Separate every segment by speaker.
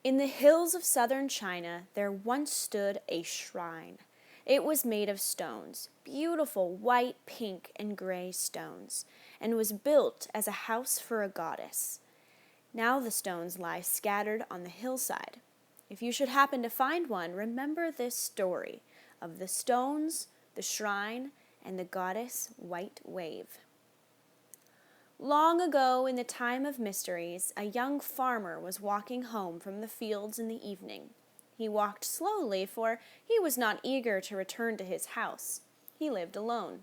Speaker 1: In the hills of southern China, there once stood a shrine. It was made of stones, beautiful white, pink, and gray stones, and was built as a house for a goddess. Now the stones lie scattered on the hillside. If you should happen to find one, remember this story of the stones, the shrine, and the goddess White Wave. Long ago, in the time of mysteries, a young farmer was walking home from the fields in the evening. He walked slowly, for he was not eager to return to his house. He lived alone.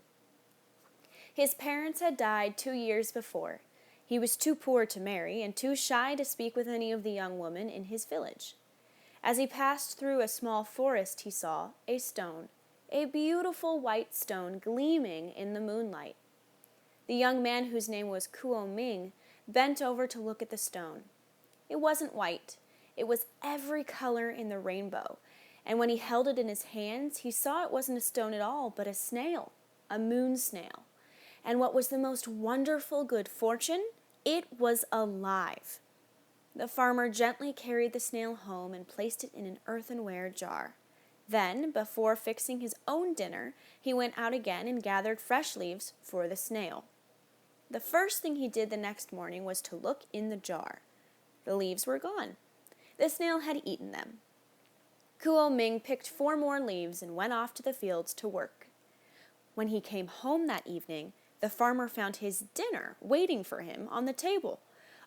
Speaker 1: His parents had died 2 years before. He was too poor to marry and too shy to speak with any of the young women in his village. As he passed through a small forest, he saw a stone, a beautiful white stone gleaming in the moonlight. The young man, whose name was Kuo Ming, bent over to look at the stone. It wasn't white. It was every color in the rainbow, and when he held it in his hands, he saw it wasn't a stone at all, but a snail, a moon snail. And what was the most wonderful good fortune? It was alive. The farmer gently carried the snail home and placed it in an earthenware jar. Then, before fixing his own dinner, he went out again and gathered fresh leaves for the snail. The first thing he did the next morning was to look in the jar. The leaves were gone. The snail had eaten them. Kuo Ming picked 4 more leaves and went off to the fields to work. When he came home that evening, the farmer found his dinner waiting for him on the table: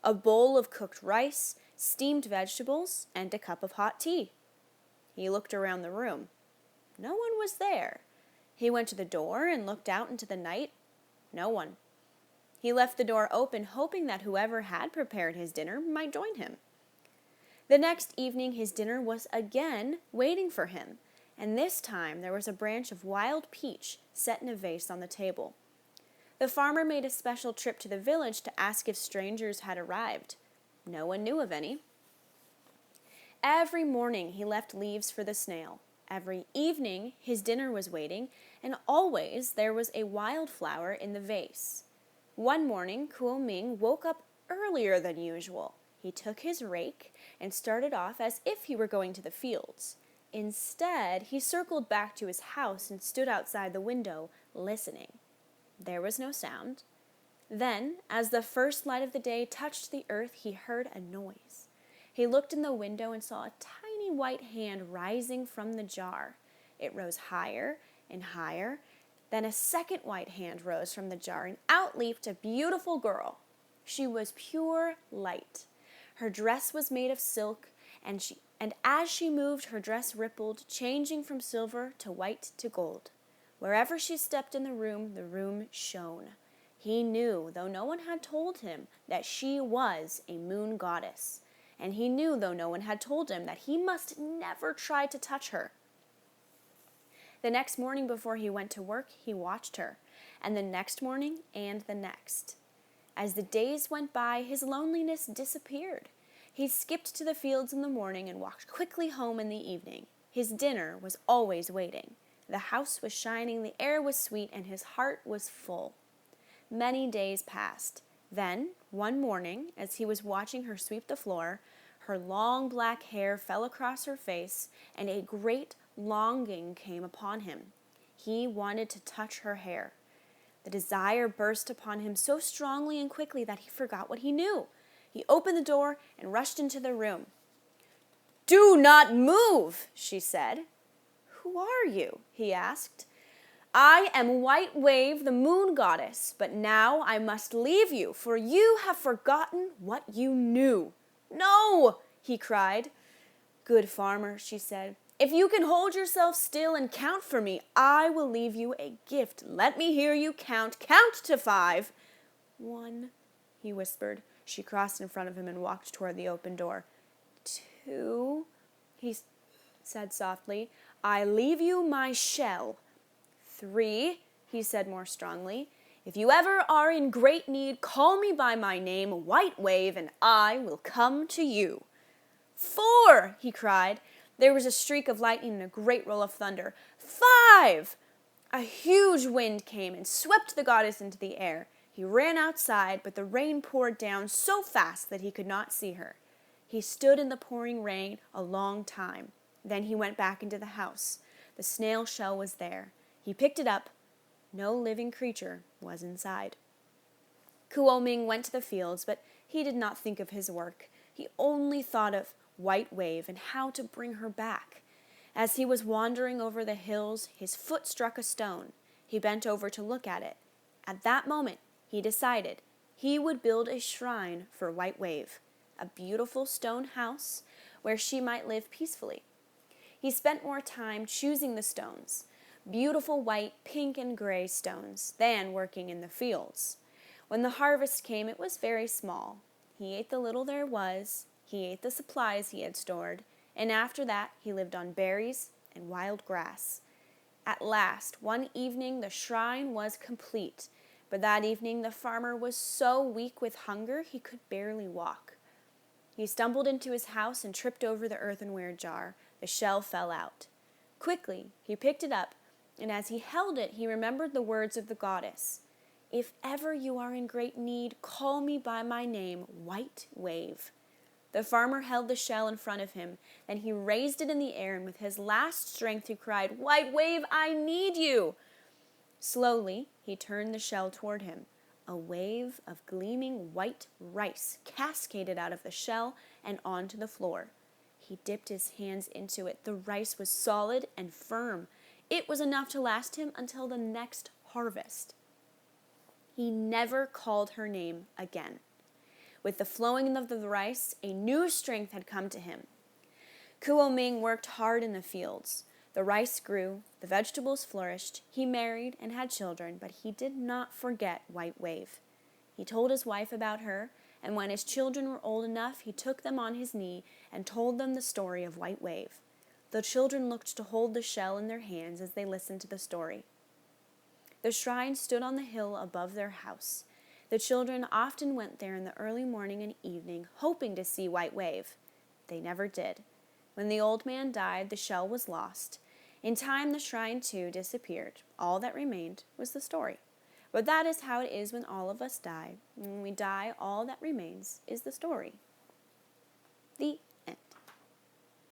Speaker 1: a bowl of cooked rice, steamed vegetables, and a cup of hot tea. He looked around the room. No one was there. He went to the door and looked out into the night. No one. He left the door open, hoping that whoever had prepared his dinner might join him. The next evening his dinner was again waiting for him, and this time there was a branch of wild peach set in a vase on the table. The farmer made a special trip to the village to ask if strangers had arrived. No one knew of any. Every morning he left leaves for the snail. Every evening his dinner was waiting, and always there was a wildflower in the vase. One morning, Kuo Ming woke up earlier than usual. He took his rake and started off as if he were going to the fields. Instead, he circled back to his house and stood outside the window, listening. There was no sound. Then, as the first light of the day touched the earth, he heard a noise. He looked in the window and saw a tiny white hand rising from the jar. It rose higher and higher. Then a second white hand rose from the jar, and out leaped a beautiful girl. She was pure light. Her dress was made of silk, and as she moved, her dress rippled, changing from silver to white to gold. Wherever she stepped in the room shone. He knew, though no one had told him, that she was a moon goddess. And he knew, though no one had told him, that he must never try to touch her. The next morning before he went to work, he watched her, and the next morning and the next. As the days went by, his loneliness disappeared. He skipped to the fields in the morning and walked quickly home in the evening. His dinner was always waiting. The house was shining, the air was sweet, and his heart was full. Many days passed. Then, one morning, as he was watching her sweep the floor, her long black hair fell across her face, and a great longing came upon him. He wanted to touch her hair. The desire burst upon him so strongly and quickly that he forgot what he knew. He opened the door and rushed into the room. "Do not move," she said. "Who are you?" he asked. "I am White Wave, the moon goddess, but now I must leave you, for you have forgotten what you knew." "No!" he cried. "Good farmer," she said, "if you can hold yourself still and count for me, I will leave you a gift. Let me hear you count. Count to 5. 1, he whispered. She crossed in front of him and walked toward the open door. 2, he said softly. "I leave you my shell." 3, he said more strongly. "If you ever are in great need, call me by my name, White Wave, and I will come to you." 4, he cried. There was a streak of lightning and a great roll of thunder. 5! A huge wind came and swept the goddess into the air. He ran outside, but the rain poured down so fast that he could not see her. He stood in the pouring rain a long time. Then he went back into the house. The snail shell was there. He picked it up. No living creature was inside. Kuo Ming went to the fields, but he did not think of his work. He only thought of White Wave and how to bring her back. As he was wandering over the hills, his foot struck a stone. He bent over to look at it. At that moment, he decided he would build a shrine for White Wave, a beautiful stone house where she might live peacefully. He spent more time choosing the stones, beautiful white, pink, and gray stones, than working in the fields. When the harvest came, it was very small. He ate the little there was, he ate the supplies he had stored, and after that he lived on berries and wild grass. At last, one evening, the shrine was complete, but that evening the farmer was so weak with hunger he could barely walk. He stumbled into his house and tripped over the earthenware jar. The shell fell out. Quickly, he picked it up, and as he held it, he remembered the words of the goddess. "If ever you are in great need, call me by my name, White Wave." The farmer held the shell in front of him. Then he raised it in the air, and with his last strength he cried, "White Wave, I need you!" Slowly, he turned the shell toward him. A wave of gleaming white rice cascaded out of the shell and onto the floor. He dipped his hands into it. The rice was solid and firm. It was enough to last him until the next harvest. He never called her name again. With the flowing of the rice, a new strength had come to him. Kuo Ming worked hard in the fields. The rice grew, the vegetables flourished, he married and had children, but he did not forget White Wave. He told his wife about her, and when his children were old enough, he took them on his knee and told them the story of White Wave. The children looked to hold the shell in their hands as they listened to the story. The shrine stood on the hill above their house. The children often went there in the early morning and evening, hoping to see White Wave. They never did. When the old man died, the shell was lost. In time, the shrine, too, disappeared. All that remained was the story. But that is how it is when all of us die. When we die, all that remains is the story. The